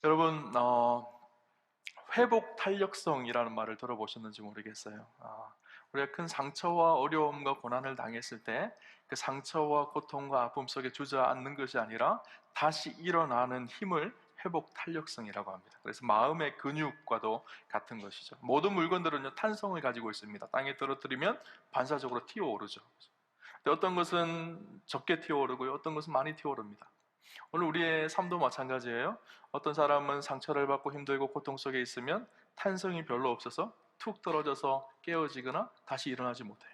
여러분, 회복 탄력성이라는 말을 들어보셨는지 모르겠어요. 우리가 큰 상처와 어려움과 고난을 당했을 때 그 상처와 고통과 아픔 속에 주저앉는 것이 아니라 다시 일어나는 힘을 회복 탄력성이라고 합니다. 그래서 마음의 근육과도 같은 것이죠. 모든 물건들은요, 탄성을 가지고 있습니다. 땅에 떨어뜨리면 반사적으로 튀어오르죠. 근데 어떤 것은 적게 튀어오르고요, 어떤 것은 많이 튀어오릅니다. 오늘 우리의 삶도 마찬가지예요. 어떤 사람은 상처를 받고 힘들고 고통 속에 있으면 탄성이 별로 없어서 툭 떨어져서 깨어지거나 다시 일어나지 못해요.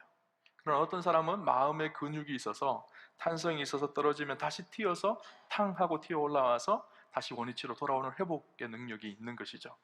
그러나 어떤 사람은 마음의 근육이 있어서 탄성이 있어서 떨어지면 다시 튀어서 탕 하고 튀어 올라와서 다시 원위치로 돌아오는 회복의 능력이 있는 것이죠.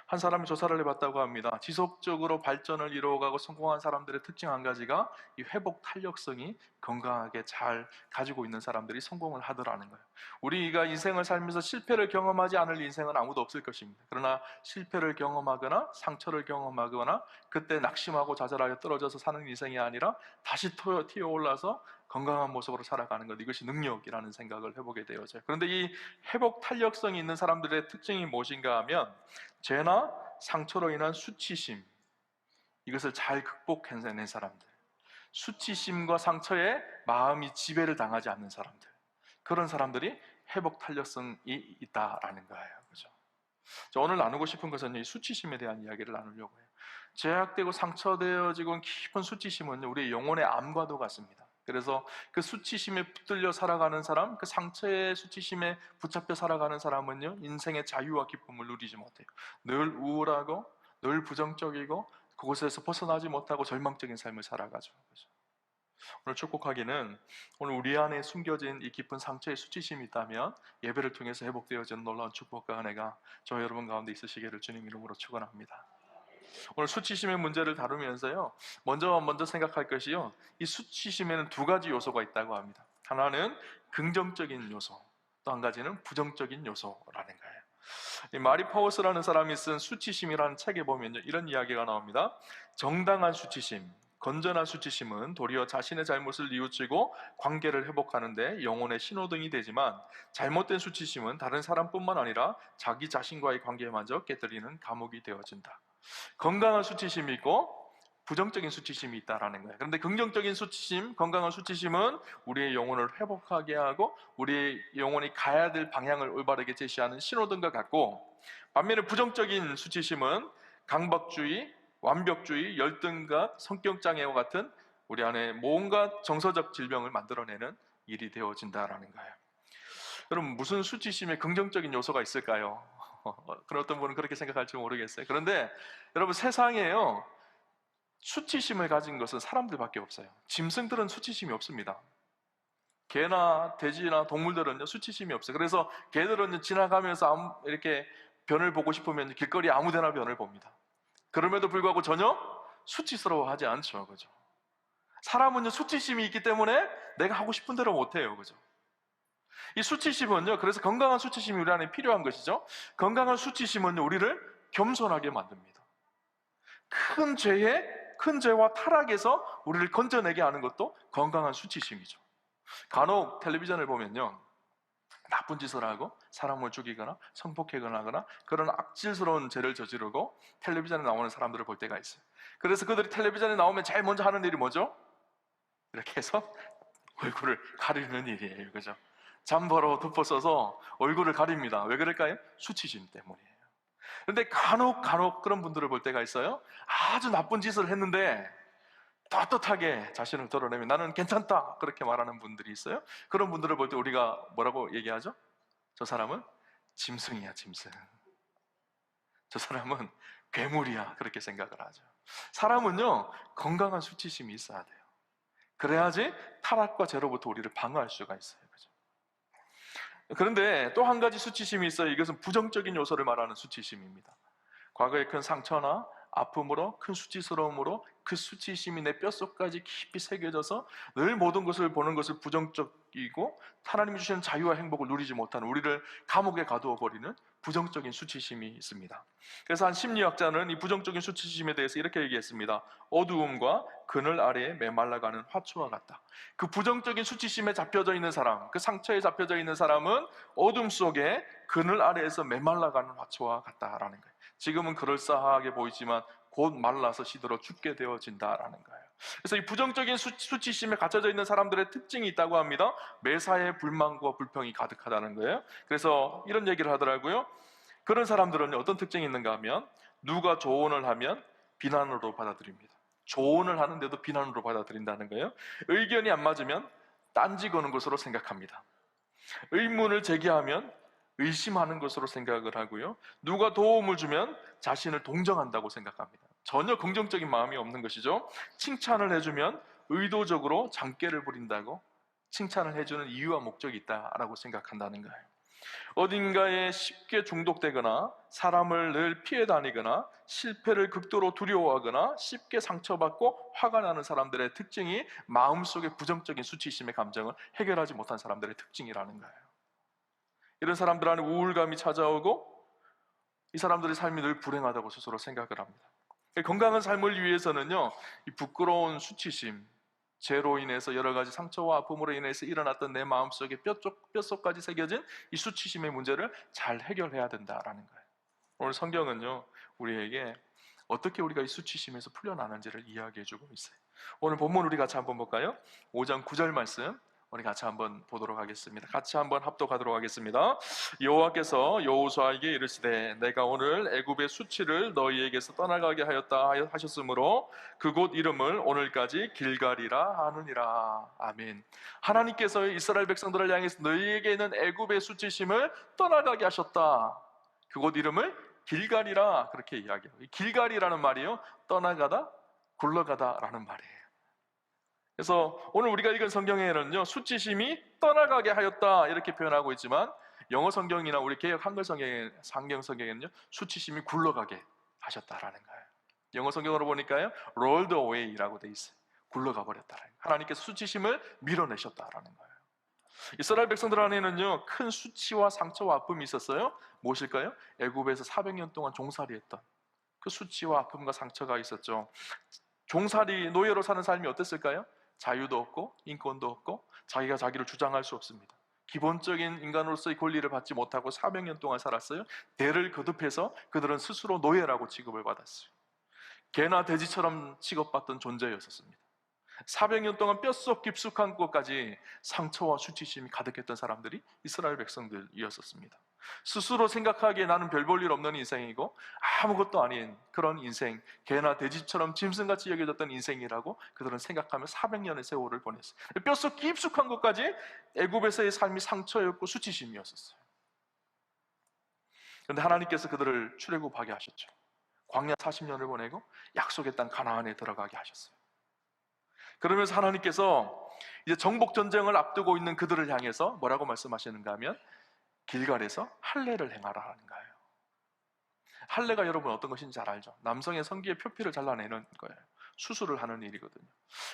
한 사람이 조사를 해봤다고 합니다. 지속적으로 발전을 이루어가고 성공한 사람들의 특징 한 가지가 이 회복 탄력성이 건강하게 잘 가지고 있는 사람들이 성공을 하더라는 거예요. 우리가 인생을 살면서 실패를 경험하지 않을 인생은 아무도 없을 것입니다. 그러나 실패를 경험하거나 상처를 경험하거나 그때 낙심하고 좌절하여 떨어져서 사는 인생이 아니라 다시 튀어 올라서 건강한 모습으로 살아가는 것, 이것이 능력이라는 생각을 해보게 되어져요. 그런데 이 회복 탄력성이 있는 사람들의 특징이 무엇인가 하면 죄나 상처로 인한 수치심, 이것을 잘 극복해낸 사람들, 수치심과 상처에 마음이 지배를 당하지 않는 사람들, 그런 사람들이 회복 탄력성이 있다라는 거예요. 그죠? 오늘 나누고 싶은 것은 이 수치심에 대한 이야기를 나누려고 해요. 제약되고 상처되어지고 깊은 수치심은 우리의 영혼의 암과도 같습니다. 그래서 그 수치심에 붙들려 살아가는 사람, 그 상처의 수치심에 붙잡혀 살아가는 사람은요, 인생의 자유와 기쁨을 누리지 못해요. 늘 우울하고 늘 부정적이고 그곳에서 벗어나지 못하고 절망적인 삶을 살아가죠. 오늘 축복하기는 오늘 우리 안에 숨겨진 이 깊은 상처의 수치심이 있다면 예배를 통해서 회복되어지는 놀라운 축복과 은혜가 저 여러분 가운데 있으시기를 주님 이름으로 축원합니다. 오늘 수치심의 문제를 다루면서요, 먼저 생각할 것이요, 이 수치심에는 두 가지 요소가 있다고 합니다. 하나는 긍정적인 요소, 또 한 가지는 부정적인 요소라는 거예요. 이 마리 파우스라는 사람이 쓴 수치심이라는 책에 보면요, 이런 이야기가 나옵니다. 정당한 수치심, 건전한 수치심은 도리어 자신의 잘못을 뉘우치고 관계를 회복하는데 영혼의 신호등이 되지만, 잘못된 수치심은 다른 사람뿐만 아니라 자기 자신과의 관계마저 깨뜨리는 감옥이 되어진다. 건강한 수치심이 있고 부정적인 수치심이 있다라는 거예요. 그런데 긍정적인 수치심, 건강한 수치심은 우리의 영혼을 회복하게 하고 우리의 영혼이 가야 될 방향을 올바르게 제시하는 신호등과 같고, 반면에 부정적인 수치심은 강박주의, 완벽주의, 열등감, 성격장애와 같은 우리 안에 뭔가 정서적 질병을 만들어내는 일이 되어진다라는 거예요. 여러분, 무슨 수치심에 긍정적인 요소가 있을까요? 그런 어떤 분은 그렇게 생각할지 모르겠어요. 그런데 여러분, 세상에요, 수치심을 가진 것은 사람들밖에 없어요. 짐승들은 수치심이 없습니다. 개나 돼지나 동물들은요, 수치심이 없어요. 그래서 개들은 지나가면서 이렇게 변을 보고 싶으면 길거리 아무데나 변을 봅니다. 그럼에도 불구하고 전혀 수치스러워하지 않죠. 그죠? 사람은요, 수치심이 있기 때문에 내가 하고 싶은 대로 못해요. 그죠? 이 수치심은요, 그래서 건강한 수치심이 우리 안에 필요한 것이죠. 건강한 수치심은요, 우리를 겸손하게 만듭니다. 큰 죄와 타락에서 우리를 건져내게 하는 것도 건강한 수치심이죠. 간혹 텔레비전을 보면요, 나쁜 짓을 하고 사람을 죽이거나 성폭행을 하거나 그런 악질스러운 죄를 저지르고 텔레비전에 나오는 사람들을 볼 때가 있어요. 그래서 그들이 텔레비전에 나오면 제일 먼저 하는 일이 뭐죠? 이렇게 해서 얼굴을 가리는 일이에요. 그죠? 잠바로 덮어써서 얼굴을 가립니다. 왜 그럴까요? 수치심 때문이에요. 그런데 간혹 그런 분들을 볼 때가 있어요. 아주 나쁜 짓을 했는데 떳떳하게 자신을 드러내면 나는 괜찮다, 그렇게 말하는 분들이 있어요. 그런 분들을 볼 때 우리가 뭐라고 얘기하죠? 저 사람은 짐승이야, 짐승. 저 사람은 괴물이야, 그렇게 생각을 하죠. 사람은요, 건강한 수치심이 있어야 돼요. 그래야지 타락과 죄로부터 우리를 방어할 수가 있어요. 그죠? 그런데 또 한 가지 수치심이 있어요. 이것은 부정적인 요소를 말하는 수치심입니다. 과거의 큰 상처나 아픔으로, 큰 수치스러움으로 그 수치심이 내 뼛속까지 깊이 새겨져서 늘 모든 것을 보는 것을 부정적이고 하나님이 주시는 자유와 행복을 누리지 못하는, 우리를 감옥에 가두어 버리는 부정적인 수치심이 있습니다. 그래서 한 심리학자는 이 부정적인 수치심에 대해서 이렇게 얘기했습니다. 어두움과 그늘 아래에 메말라가는 화초와 같다. 그 부정적인 수치심에 잡혀져 있는 사람, 그 상처에 잡혀져 있는 사람은 어둠 속에 그늘 아래에서 메말라가는 화초와 같다라는 거예요. 지금은 그럴싸하게 보이지만 곧 말라서 시들어 죽게 되어진다라는 거예요. 그래서 이 부정적인 수치심에 갇혀져 있는 사람들의 특징이 있다고 합니다. 매사에 불만과 불평이 가득하다는 거예요. 그래서 이런 얘기를 하더라고요. 그런 사람들은 어떤 특징이 있는가 하면 누가 조언을 하면 비난으로 받아들입니다. 조언을 하는데도 비난으로 받아들인다는 거예요. 의견이 안 맞으면 딴지 거는 것으로 생각합니다. 의문을 제기하면 의심하는 것으로 생각을 하고요. 누가 도움을 주면 자신을 동정한다고 생각합니다. 전혀 긍정적인 마음이 없는 것이죠. 칭찬을 해주면 의도적으로 장깨를 부린다고, 칭찬을 해주는 이유와 목적이 있다라고 생각한다는 거예요. 어딘가에 쉽게 중독되거나 사람을 늘 피해 다니거나 실패를 극도로 두려워하거나 쉽게 상처받고 화가 나는 사람들의 특징이 마음속의 부정적인 수치심의 감정을 해결하지 못한 사람들의 특징이라는 거예요. 이런 사람들 안에 우울감이 찾아오고 이 사람들의 삶이 늘 불행하다고 스스로 생각을 합니다. 건강한 삶을 위해서는요, 이 부끄러운 수치심, 죄로 인해서 여러 가지 상처와 아픔으로 인해서 일어났던 내 마음속에 뼛속까지 새겨진 이 수치심의 문제를 잘 해결해야 된다라는 거예요. 오늘 성경은요, 우리에게 어떻게 우리가 이 수치심에서 풀려나는지를 이야기해주고 있어요. 오늘 본문 우리 같이 한번 볼까요? 5장 9절 말씀 우리 같이 한번 보도록 하겠습니다. 같이 한번 합독하도록 하겠습니다. 여호와께서 여호수아에게 이르시되 내가 오늘 애굽의 수치를 너희에게서 떠나가게 하였다 하셨으므로 그곳 이름을 오늘까지 길갈이라 하느니라. 아멘. 하나님께서 이스라엘 백성들을 향해서 너희에게 있는 애굽의 수치심을 떠나가게 하셨다. 그곳 이름을 길갈이라 그렇게 이야기해요. 길갈이라는 말이요, 떠나가다, 굴러가다라는 말이에요. 그래서 오늘 우리가 읽은 성경에는요, 수치심이 떠나가게 하였다 이렇게 표현하고 있지만 영어 성경이나 우리 개역 한글 성경에는요, 수치심이 굴러가게 하셨다라는 거예요. 영어 성경으로 보니까요, rolled away라고 돼 있어요. 굴러가 버렸다라는 거예요. 하나님께서 수치심을 밀어내셨다라는 거예요. 이스라엘 백성들 안에는요, 큰 수치와 상처와 아픔이 있었어요. 무엇일까요? 애굽에서 400년 동안 종살이했던 그 수치와 아픔과 상처가 있었죠. 종살이 노예로 사는 삶이 어땠을까요? 자유도 없고 인권도 없고 자기가 자기를 주장할 수 없습니다. 기본적인 인간으로서의 권리를 받지 못하고 400년 동안 살았어요. 대를 거듭해서 그들은 스스로 노예라고 취급을 받았어요. 개나 돼지처럼 취급받던 존재였었습니다. 400년 동안 뼛속 깊숙한 곳까지 상처와 수치심이 가득했던 사람들이 이스라엘 백성들이었습니다. 스스로 생각하기에 나는 별 볼 일 없는 인생이고 아무것도 아닌 그런 인생, 개나 돼지처럼 짐승같이 여겨졌던 인생이라고 그들은 생각하며 400년의 세월을 보냈어요. 뼛속 깊숙한 곳까지 애굽에서의 삶이 상처였고 수치심이었었어요. 그런데 하나님께서 그들을 출애굽하게 하셨죠. 광야 40년을 보내고 약속의 땅 가나안에 들어가게 하셨어요. 그러면서 하나님께서 이제 정복 전쟁을 앞두고 있는 그들을 향해서 뭐라고 말씀하시는가 하면 길갈에서 할례를 행하라 하는 거예요. 할례가 여러분 어떤 것인지 잘 알죠? 남성의 성기의 표피를 잘라내는 거예요. 수술을 하는 일이거든요.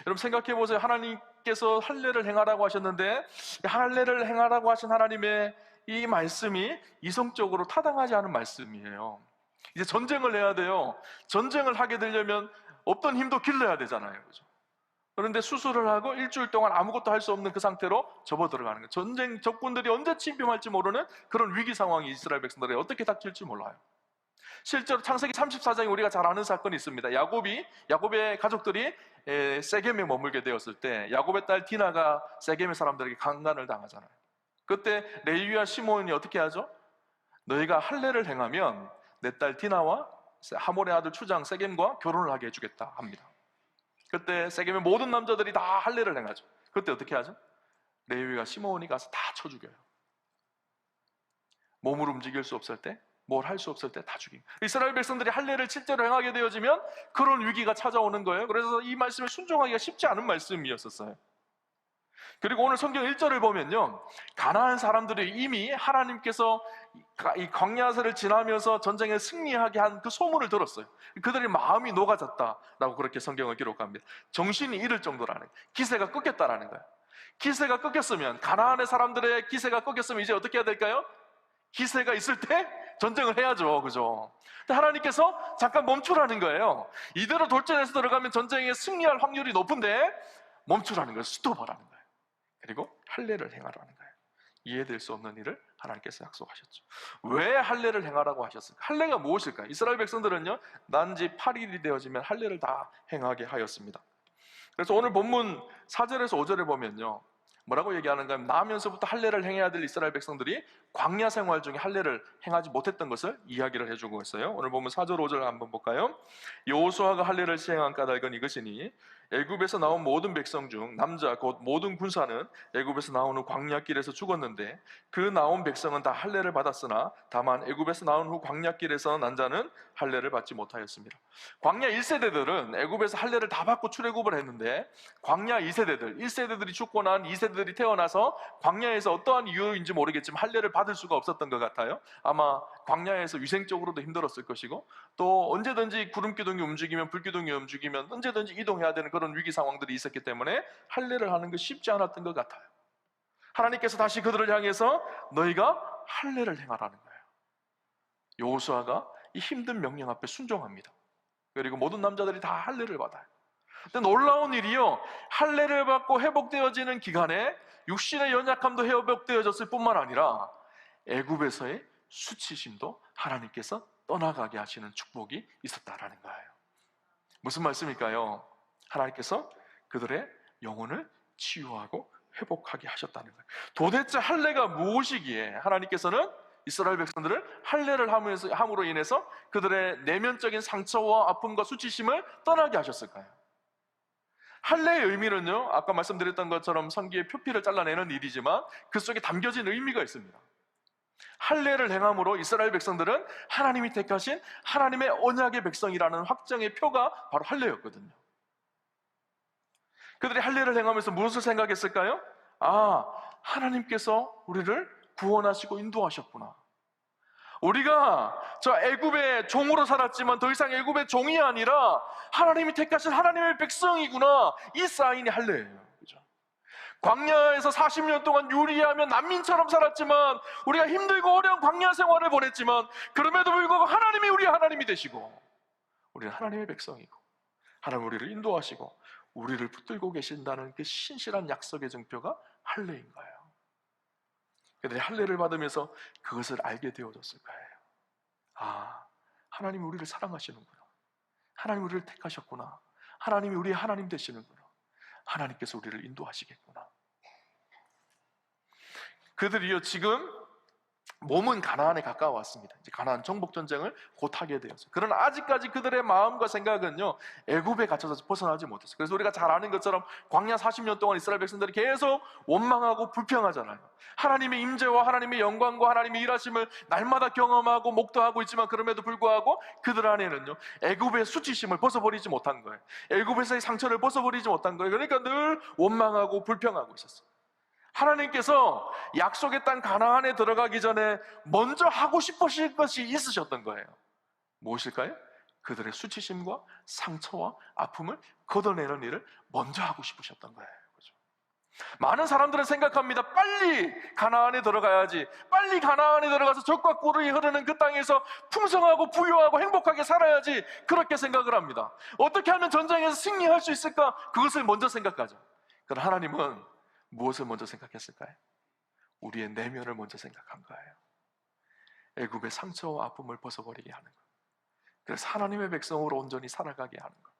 여러분 생각해 보세요. 하나님께서 할례를 행하라고 하셨는데 할례를 행하라고 하신 하나님의 이 말씀이 이성적으로 타당하지 않은 말씀이에요. 이제 전쟁을 해야 돼요. 전쟁을 하게 되려면 없던 힘도 길러야 되잖아요. 그죠? 그런데 수술을 하고 일주일 동안 아무것도 할 수 없는 그 상태로 접어 들어가는 거예요. 전쟁 적군들이 언제 침범할지 모르는 그런 위기 상황이 이스라엘 백성들에게 어떻게 닥칠지 몰라요. 실제로 창세기 34장에 우리가 잘 아는 사건이 있습니다. 야곱의 가족들이 세겜에 머물게 되었을 때 야곱의 딸 디나가 세겜의 사람들에게 강간을 당하잖아요. 그때 레위와 시몬이 어떻게 하죠? 너희가 할례를 행하면 내 딸 디나와 하몰의 아들 추장 세겜과 결혼을 하게 해주겠다 합니다. 그때 세겜의 모든 남자들이 다 할례를 행하죠. 그때 어떻게 하죠? 레위와 시므온이 가서 다 쳐 죽여요. 몸을 움직일 수 없을 때, 뭘 할 수 없을 때 다 죽이고. 이스라엘 백성들이 할례를 실제로 행하게 되어지면 그런 위기가 찾아오는 거예요. 그래서 이 말씀에 순종하기가 쉽지 않은 말씀이었었어요. 그리고 오늘 성경 1절을 보면요, 가나안 사람들이 이미 하나님께서 이 광야세를 지나면서 전쟁에 승리하게 한 그 소문을 들었어요. 그들의 마음이 녹아졌다라고 그렇게 성경을 기록합니다. 정신이 잃을 정도라는 거예요. 기세가 꺾였다라는 거예요. 기세가 꺾였으면, 가나안의 사람들의 기세가 꺾였으면 이제 어떻게 해야 될까요? 기세가 있을 때 전쟁을 해야죠. 그죠? 근데 하나님께서 잠깐 멈추라는 거예요. 이대로 돌진해서 들어가면 전쟁에 승리할 확률이 높은데 멈추라는 거예요. 스톱하라는 거예요. 그리고 할례를 행하라는 거예요. 이해될 수 없는 일을 하나님께서 약속하셨죠. 왜 할례를 행하라고 하셨을까? 할례가 무엇일까요? 이스라엘 백성들은요, 난지 8일이 되어지면 할례를 다 행하게 하였습니다. 그래서 오늘 본문 4절에서 5절에 보면요, 뭐라고 얘기하는가 하면 나면서부터 할례를 행해야 될 이스라엘 백성들이 광야 생활 중에 할례를 행하지 못했던 것을 이야기를 해주고 있어요. 오늘 보면 4절 5절 한번 볼까요? 여호수아가 할례를 시행한 까닭은 이것이니 애굽에서 나온 모든 백성 중 남자 곧 모든 군사는 애굽에서 나온 후 광야길에서 죽었는데 그 나온 백성은 다 할례를 받았으나 다만 애굽에서 나온 후 광야길에서 난 자는 할례를 받지 못하였습니다. 광야 1세대들은 애굽에서 할례를 다 받고 출애굽을 했는데 광야 2세대들, 1세대들이 죽고 난 2세대들이 태어나서 광야에서 어떠한 이유인지 모르겠지만 할례를 받을 수가 없었던 것 같아요. 아마 광야에서 위생적으로도 힘들었을 것이고 또 언제든지 구름기둥이 움직이면 불기둥이 움직이면 언제든지 이동해야 되는 그런 위기 상황들이 있었기 때문에 할례를 하는 게 쉽지 않았던 것 같아요. 하나님께서 다시 그들을 향해서 너희가 할례를 행하라는 거예요. 여호수아가 이 힘든 명령 앞에 순종합니다. 그리고 모든 남자들이 다 할례를 받아요. 근데 놀라운 일이요, 할례를 받고 회복되어지는 기간에 육신의 연약함도 회복되어졌을 뿐만 아니라 애굽에서의 수치심도 하나님께서 떠나가게 하시는 축복이 있었다라는 거예요. 무슨 말씀일까요? 하나님께서 그들의 영혼을 치유하고 회복하게 하셨다는 거예요. 도대체 할례가 무엇이기에 하나님께서는 이스라엘 백성들을 할례를 함으로 인해서 그들의 내면적인 상처와 아픔과 수치심을 떠나게 하셨을까요? 할례의 의미는요, 아까 말씀드렸던 것처럼 성기의 표피를 잘라내는 일이지만 그 속에 담겨진 의미가 있습니다. 할례를 행함으로 이스라엘 백성들은 하나님이 택하신 하나님의 언약의 백성이라는 확정의 표가 바로 할례였거든요. 그들이 할례를 행하면서 무엇을 생각했을까요? 아, 하나님께서 우리를 구원하시고 인도하셨구나. 우리가 저 애굽의 종으로 살았지만 더 이상 애굽의 종이 아니라 하나님이 택하신 하나님의 백성이구나. 이 사인이 할례예요. 그죠? 광야에서 40년 동안 유리하며 난민처럼 살았지만 우리가 힘들고 어려운 광야 생활을 보냈지만 그럼에도 불구하고 하나님이 우리의 하나님이 되시고 우리는 하나님의 백성이고 하나님 우리를 인도하시고 우리를 붙들고 계신다는 그 신실한 약속의 증표가 할례인 거예요. 그들이 할례를 받으면서 그것을 알게 되어졌을 거예요. 아, 하나님이 우리를 사랑하시는구나. 하나님이 우리를 택하셨구나. 하나님이 우리의 하나님 되시는구나. 하나님께서 우리를 인도하시겠구나. 그들이요, 지금 몸은 가나안에 가까워왔습니다. 이제 가나안 정복 전쟁을 곧 하게 되었어요. 그러나 아직까지 그들의 마음과 생각은요, 애굽에 갇혀서 벗어나지 못했어요. 그래서 우리가 잘 아는 것처럼 광야 40년 동안 이스라엘 백성들이 계속 원망하고 불평하잖아요. 하나님의 임재와 하나님의 영광과 하나님의 일하심을 날마다 경험하고 목도하고 있지만 그럼에도 불구하고 그들 안에는요, 애굽의 수치심을 벗어버리지 못한 거예요. 애굽에서의 상처를 벗어버리지 못한 거예요. 그러니까 늘 원망하고 불평하고 있었어요. 하나님께서 약속의 땅 가나안에 들어가기 전에 먼저 하고 싶으신 것이 있으셨던 거예요. 무엇일까요? 그들의 수치심과 상처와 아픔을 걷어내는 일을 먼저 하고 싶으셨던 거예요. 그렇죠? 많은 사람들은 생각합니다. 빨리 가나안에 들어가야지, 빨리 가나안에 들어가서 젖과 꿀이 흐르는 그 땅에서 풍성하고 부유하고 행복하게 살아야지, 그렇게 생각을 합니다. 어떻게 하면 전쟁에서 승리할 수 있을까? 그것을 먼저 생각하죠. 그러나 하나님은 무엇을 먼저 생각했을까요? 우리의 내면을 먼저 생각한 거예요. 애굽의 상처와 아픔을 벗어버리게 하는 것. 그래서 하나님의 백성으로 온전히 살아가게 하는 것.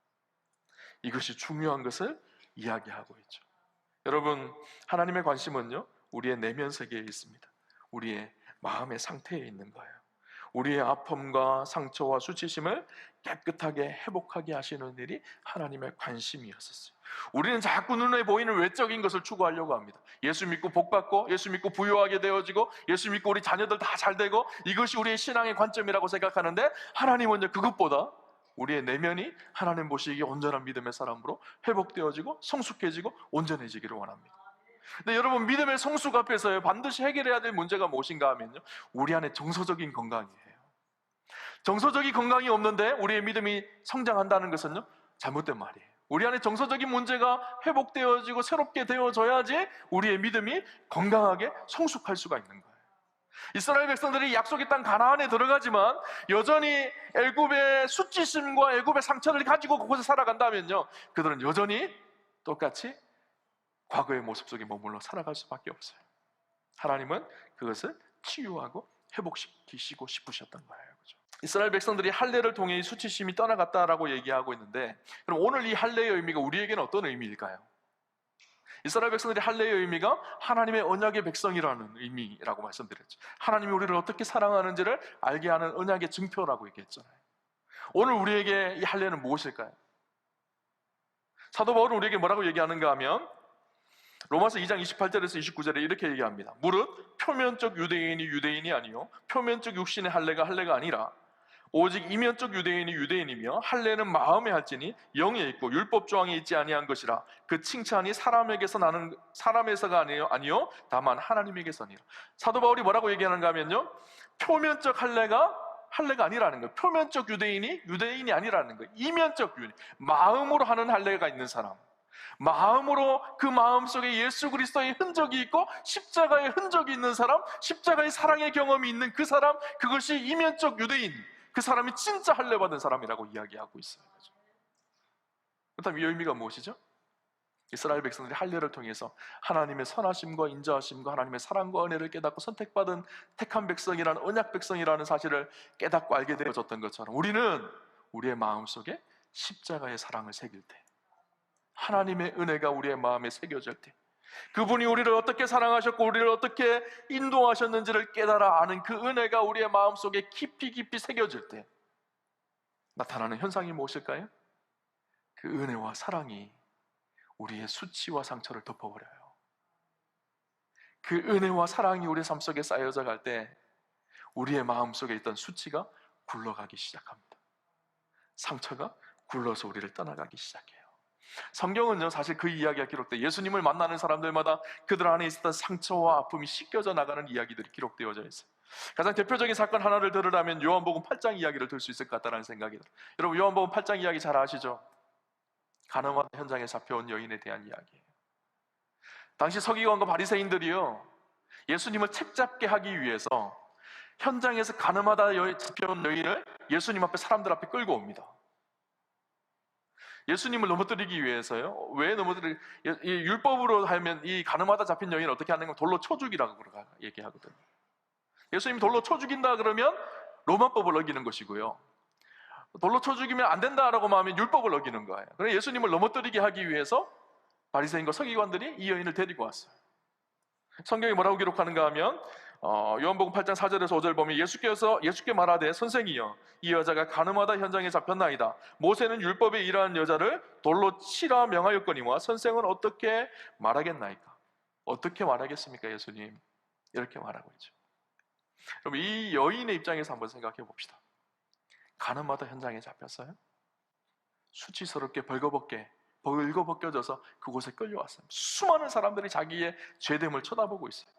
이것이 중요한 것을 이야기하고 있죠. 여러분, 하나님의 관심은요, 우리의 내면 세계에 있습니다. 우리의 마음의 상태에 있는 거예요. 우리의 아픔과 상처와 수치심을 깨끗하게 회복하게 하시는 일이 하나님의 관심이었었어요. 우리는 자꾸 눈에 보이는 외적인 것을 추구하려고 합니다. 예수 믿고 복받고, 예수 믿고 부유하게 되어지고, 예수 믿고 우리 자녀들 다 잘되고, 이것이 우리의 신앙의 관점이라고 생각하는데 하나님은요, 그것보다 우리의 내면이 하나님 보시기에 온전한 믿음의 사람으로 회복되어지고 성숙해지고 온전해지기를 원합니다. 근데 여러분, 믿음의 성숙 앞에서요, 반드시 해결해야 될 문제가 무엇인가 하면요, 우리 안에 정서적인 건강이에요. 정서적인 건강이 없는데 우리의 믿음이 성장한다는 것은요, 잘못된 말이에요. 우리 안에 정서적인 문제가 회복되어지고 새롭게 되어져야지 우리의 믿음이 건강하게 성숙할 수가 있는 거예요. 이스라엘 백성들이 약속의 땅 가나안에 들어가지만 여전히 애굽의 수치심과 애굽의 상처를 가지고 그곳에 살아간다면요, 그들은 여전히 똑같이 과거의 모습 속에 머물러 살아갈 수밖에 없어요. 하나님은 그것을 치유하고 회복시키시고 싶으셨던 거예요. 그죠? 이스라엘 백성들이 할례를 통해 이 수치심이 떠나갔다라고 얘기하고 있는데, 그럼 오늘 이 할례의 의미가 우리에게는 어떤 의미일까요? 이스라엘 백성들이 할례의 의미가 하나님의 언약의 백성이라는 의미라고 말씀드렸죠. 하나님이 우리를 어떻게 사랑하는지를 알게 하는 언약의 증표라고 얘기했잖아요. 오늘 우리에게 이 할례는 무엇일까요? 사도 바울은 우리에게 뭐라고 얘기하는가 하면 로마서 2장 28절에서 29절에 이렇게 얘기합니다. 무릇 표면적 유대인이 유대인이 아니요 표면적 육신의 할례가 할례가 아니라 오직 이면적 유대인이 유대인이며 할례는 마음에 할지니 영에 있고 율법 조항에 있지 아니한 것이라. 그 칭찬이 사람에게서 나는 사람에서가 아니요 다만 하나님에게서니라. 사도 바울이 뭐라고 얘기하는가 하면요, 표면적 할례가 아니라는 거예요. 표면적 유대인이 유대인이 아니라는 거예요. 이면적 유대인, 마음으로 하는 할례가 있는 사람, 마음으로 그 마음 속에 예수 그리스도의 흔적이 있고 십자가의 흔적이 있는 사람, 십자가의 사랑의 경험이 있는 그 사람, 그것이 이면적 유대인, 그 사람이 진짜 할례 받은 사람이라고 이야기하고 있어요. 그렇다면 이 의미가 무엇이죠? 이스라엘 백성들이 할례를 통해서 하나님의 선하심과 인자하심과 하나님의 사랑과 은혜를 깨닫고 선택받은 택한 백성이라는, 언약 백성이라는 사실을 깨닫고 알게 되어졌던 것처럼, 우리는 우리의 마음속에 십자가의 사랑을 새길 때, 하나님의 은혜가 우리의 마음에 새겨질 때, 그분이 우리를 어떻게 사랑하셨고 우리를 어떻게 인도하셨는지를 깨달아 아는 그 은혜가 우리의 마음속에 깊이 깊이 새겨질 때 나타나는 현상이 무엇일까요? 그 은혜와 사랑이 우리의 수치와 상처를 덮어버려요. 그 은혜와 사랑이 우리의 삶 속에 쌓여져 갈 때 우리의 마음속에 있던 수치가 굴러가기 시작합니다. 상처가 굴러서 우리를 떠나가기 시작해요. 성경은요, 사실 그 이야기가 기록돼 예수님을 만나는 사람들마다 그들 안에 있었던 상처와 아픔이 씻겨져 나가는 이야기들이 기록되어져 있어요. 가장 대표적인 사건 하나를 들으라면 요한복음 8장 이야기를 들 수 있을 것 같다는 생각이 들어요. 여러분, 요한복음 8장 이야기 잘 아시죠? 가늠한 현장에 잡혀온 여인에 대한 이야기예요. 당시 서기관과 바리새인들이요, 예수님을 책잡게 하기 위해서 현장에서 가늠하다 잡혀온 여인을 예수님 앞에, 사람들 앞에 끌고 옵니다. 예수님을 넘어뜨리기 위해서요. 왜 넘어뜨리기? 이 율법으로 하면 이 가늠하다 잡힌 여인을 어떻게 하는 건 돌로 쳐 죽이라고 얘기하거든요. 예수님이 돌로 쳐 죽인다 그러면 로마법을 어기는 것이고요, 돌로 쳐 죽이면 안 된다라고 하면 율법을 어기는 거예요. 그래서 예수님을 넘어뜨리게 하기 위해서 바리새인과 서기관들이 이 여인을 데리고 왔어요. 성경이 뭐라고 기록하는가 하면 요한복음 8장 4절에서 5절 보면 예수께 말하되 선생이여, 이 여자가 가늠하다 현장에 잡혔나이다. 모세는 율법에 이러한 여자를 돌로 치라 명하였거니와 선생은 어떻게 말하겠나이까? 어떻게 말하겠습니까 예수님? 이렇게 말하고 있죠. 그럼 이 여인의 입장에서 한번 생각해 봅시다. 가늠하다 현장에 잡혔어요. 수치스럽게 벌거벗겨져서 그곳에 끌려왔어요. 수많은 사람들이 자기의 죄됨을 쳐다보고 있어요.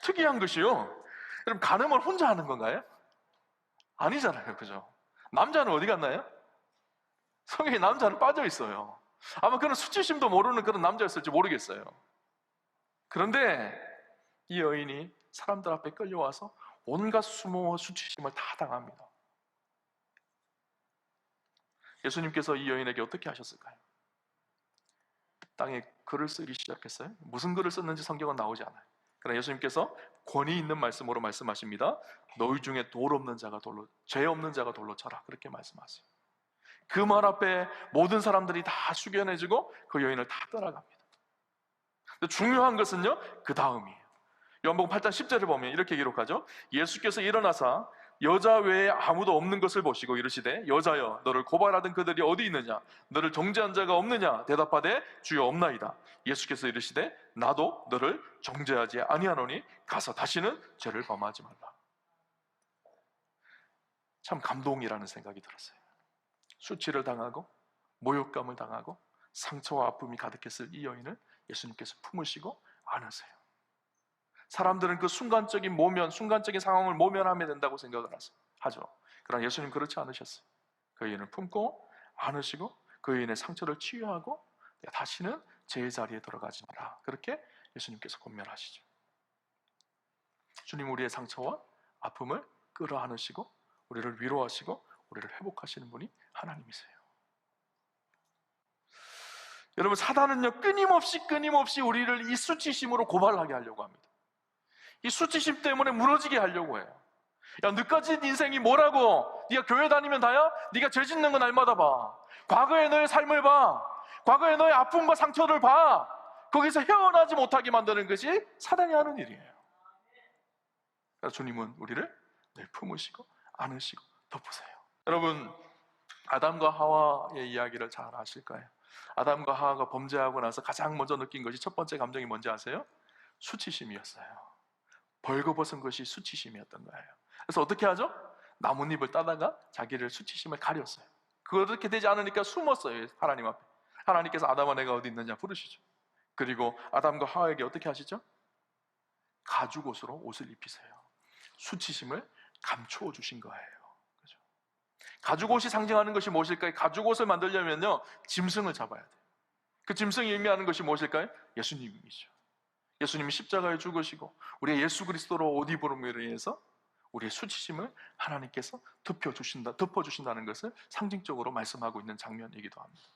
특이한 것이요, 여러분, 간음을 혼자 하는 건가요? 아니잖아요, 그죠? 남자는 어디 갔나요? 성경에 남자는 빠져 있어요. 아마 그런 수치심도 모르는 그런 남자였을지 모르겠어요. 그런데 이 여인이 사람들 앞에 끌려와서 온갖 수모와 수치심을 다 당합니다. 예수님께서 이 여인에게 어떻게 하셨을까요? 땅에 글을 쓰기 시작했어요. 무슨 글을 썼는지 성경은 나오지 않아요. 그러나 예수님께서 권위 있는 말씀으로 말씀하십니다. 너희 중에 죄 없는 자가 돌로 쳐라, 그렇게 말씀하세요. 그 말 앞에 모든 사람들이 다 숙연해지고 그 여인을 다 떠나갑니다. 근데 중요한 것은요, 그 다음이에요. 요한복음 8장 10절을 보면 이렇게 기록하죠. 예수께서 일어나사 여자 외에 아무도 없는 것을 보시고 이르시되 여자여, 너를 고발하던 그들이 어디 있느냐? 너를 정죄한 자가 없느냐? 대답하되 주여 없나이다. 예수께서 이르시되 나도 너를 정죄하지 아니하노니 가서 다시는 죄를 범하지 말라. 참 감동이라는 생각이 들었어요. 수치를 당하고 모욕감을 당하고 상처와 아픔이 가득했을 이 여인을 예수님께서 품으시고 안으세요. 사람들은 그 순간적인 상황을 모면하면 된다고 생각을 하죠. 그러나 예수님 그렇지 않으셨어요. 그 여인을 품고 안으시고 그 여인의 상처를 치유하고 다시는 제 자리에 들어가지 마라, 그렇게 예수님께서 권면하시죠. 주님 우리의 상처와 아픔을 끌어안으시고 우리를 위로하시고 우리를 회복하시는 분이 하나님이세요. 여러분, 사단은요 끊임없이 우리를 이 수치심으로 고발하게 하려고 합니다. 이 수치심 때문에 무너지게 하려고 해요. 야, 너까지 인생이 뭐라고? 네가 교회 다니면 다야? 네가 죄 짓는 거 날마다 봐. 과거의 너의 삶을 봐. 과거의 너의 아픔과 상처를 봐. 거기서 헤어나지 못하게 만드는 것이 사단이 하는 일이에요. 그래서 주님은 우리를 늘 품으시고 안으시고 덮으세요. 여러분, 아담과 하와의 이야기를 잘 아실까요? 아담과 하와가 범죄하고 나서 가장 먼저 느낀 것이, 첫 번째 감정이 뭔지 아세요? 수치심이었어요. 벌거벗은 것이 수치심이었던 거예요. 그래서 어떻게 하죠? 나뭇잎을 따다가 자기를 수치심을 가렸어요. 그렇게 되지 않으니까 숨었어요. 하나님 앞에. 하나님께서 아담아 내가 어디 있느냐 부르시죠. 그리고 아담과 하와에게 어떻게 하시죠? 가죽옷으로 옷을 입히세요. 수치심을 감추어 주신 거예요. 그렇죠? 가죽옷이 상징하는 것이 무엇일까요? 가죽옷을 만들려면요 짐승을 잡아야 돼요. 그 짐승이 의미하는 것이 무엇일까요? 예수님이죠. 예수님이 십자가에 죽으시고 우리의 예수 그리스도로 옷 입음으로 인해서 우리의 수치심을 하나님께서 덮어주신다는 것을 상징적으로 말씀하고 있는 장면이기도 합니다.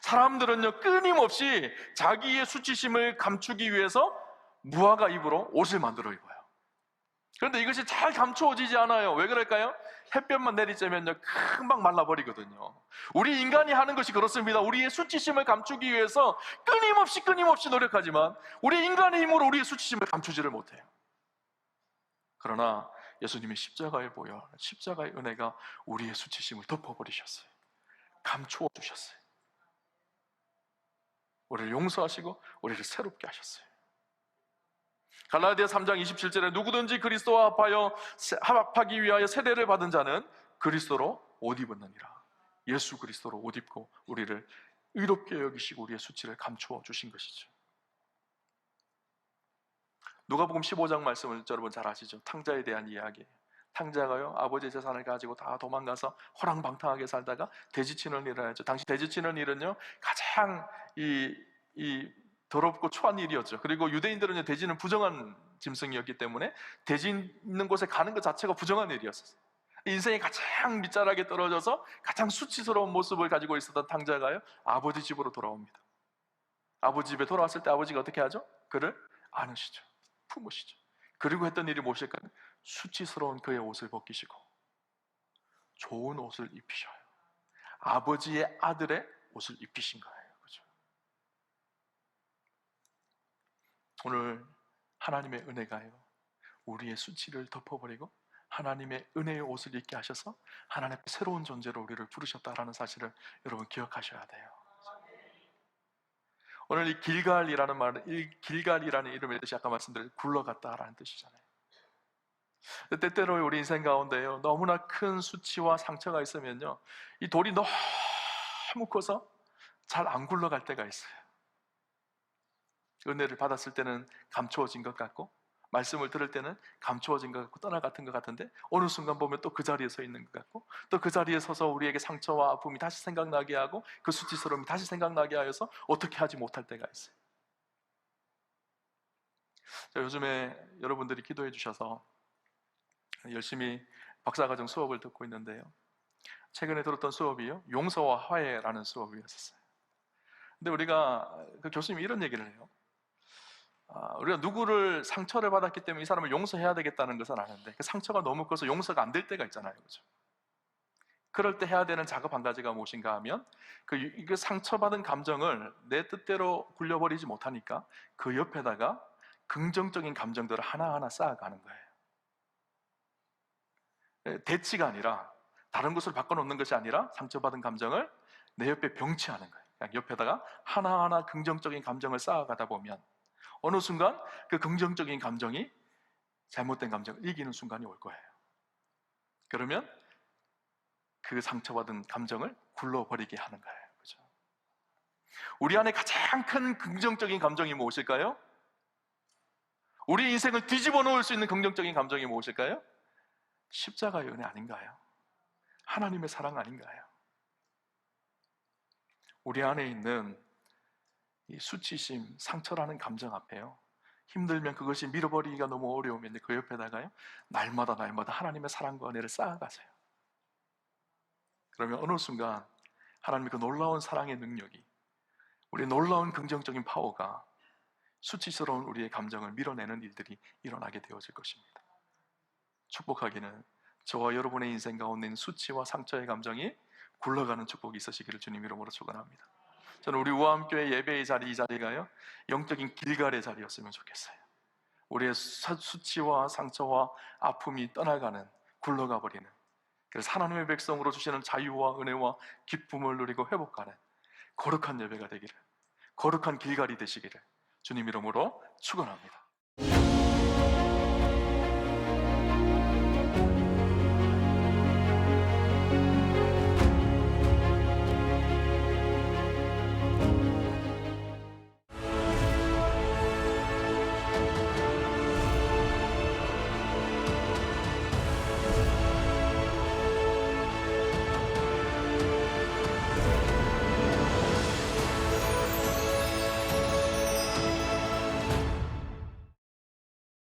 사람들은요 끊임없이 자기의 수치심을 감추기 위해서 무화과 잎으로 옷을 만들어 입어요. 그런데 이것이 잘 감추어지지 않아요. 왜 그럴까요? 햇볕만 내리쬐면요 금방 말라버리거든요. 우리 인간이 하는 것이 그렇습니다. 우리의 수치심을 감추기 위해서 끊임없이 노력하지만 우리 인간의 힘으로 우리의 수치심을 감추지를 못해요. 그러나 예수님이 십자가에 보여 십자가의 은혜가 우리의 수치심을 덮어버리셨어요. 감추어 주셨어요. 우리를 용서하시고 우리를 새롭게 하셨어요. 갈라디아 3장 27절에 누구든지 그리스도와 합하기 위하여 세례를 받은 자는 그리스도로 옷 입었느니라. 예수 그리스도로 옷 입고 우리를 의롭게 여기시고 우리의 수치를 감추어 주신 것이죠. 누가복음 15장 말씀을 여러분 잘 아시죠? 탕자에 대한 이야기예요. 탕자가요 아버지의 재산을 가지고 다 도망가서 호랑방탕하게 살다가 돼지치는 일을 하죠. 당시 돼지치는 일은요 가장 이 더럽고 초한 일이었죠. 그리고 유대인들은 돼지는 부정한 짐승이었기 때문에 돼지 있는 곳에 가는 것 자체가 부정한 일이었어요. 인생이 가장 밑자락에 떨어져서 가장 수치스러운 모습을 가지고 있었던 탕자가요 아버지 집으로 돌아옵니다. 아버지 집에 돌아왔을 때 아버지가 어떻게 하죠? 그를 안으시죠. 품으시죠. 그리고 했던 일이 무엇일까요? 수치스러운 그의 옷을 벗기시고 좋은 옷을 입히셔요. 아버지의 아들의 옷을 입히신 거예요. 그렇죠? 오늘 하나님의 은혜가요 우리의 수치를 덮어버리고 하나님의 은혜의 옷을 입게 하셔서 하나님의 새로운 존재로 우리를 부르셨다라는 사실을 여러분 기억하셔야 돼요. 오늘 이 길갈이라는 이름의 뜻이 아까 말씀드린 굴러갔다라는 뜻이잖아요. 때때로 우리 인생 가운데요 너무나 큰 수치와 상처가 있으면요 이 돌이 너무 커서 잘 안 굴러갈 때가 있어요. 은혜를 받았을 때는 감추어진 것 같고 말씀을 들을 때는 감추어진 것 같고 떠나갔던 것 같은데 어느 순간 보면 또 그 자리에 서 있는 것 같고 또 그 자리에 서서 우리에게 상처와 아픔이 다시 생각나게 하고 그 수치스러움이 다시 생각나게 하여서 어떻게 하지 못할 때가 있어요. 자, 요즘에 여러분들이 기도해 주셔서 열심히 박사과정 수업을 듣고 있는데요 최근에 들었던 수업이요 용서와 화해라는 수업이었어요. 근데 우리가 그 교수님이 이런 얘기를 해요. 우리가 누구를 상처를 받았기 때문에 이 사람을 용서해야 되겠다는 것은 아는데 그 상처가 너무 커서 용서가 안 될 때가 있잖아요. 그렇죠? 그럴 때 해야 되는 작업 한 가지가 무엇인가 하면 그 상처받은 감정을 내 뜻대로 굴려버리지 못하니까 그 옆에다가 긍정적인 감정들을 하나하나 쌓아가는 거예요. 대치가 아니라 다른 것으로 바꿔놓는 것이 아니라 상처받은 감정을 내 옆에 병치하는 거예요. 그냥 옆에다가 하나하나 긍정적인 감정을 쌓아가다 보면 어느 순간 그 긍정적인 감정이 잘못된 감정을 이기는 순간이 올 거예요. 그러면 그 상처받은 감정을 굴러버리게 하는 거예요. 그렇죠? 우리 안에 가장 큰 긍정적인 감정이 무엇일까요? 우리 인생을 뒤집어 놓을 수 있는 긍정적인 감정이 무엇일까요? 십자가의 은혜 아닌가요? 하나님의 사랑 아닌가요? 우리 안에 있는 이 수치심, 상처라는 감정 앞에요 힘들면 그것이 밀어버리기가 너무 어려우면 그 옆에다가요, 날마다 하나님의 사랑과 은혜를 쌓아가세요. 그러면 어느 순간 하나님의 그 놀라운 사랑의 능력이, 우리의 놀라운 긍정적인 파워가 수치스러운 우리의 감정을 밀어내는 일들이 일어나게 되어질 것입니다. 축복하기는 저와 여러분의 인생 가운데 있는 수치와 상처의 감정이 굴러가는 축복이 있으시기를 주님 이름으로 축원합니다. 저는 우리 우암교회 예배의 자리, 이 자리가요, 영적인 길갈의 자리였으면 좋겠어요. 우리의 수치와 상처와 아픔이 떠나가는, 굴러가 버리는, 그래서 하나님의 백성으로 주시는 자유와 은혜와 기쁨을 누리고 회복하는 거룩한 예배가 되기를, 거룩한 길갈이 되시기를 주님 이름으로 축원합니다.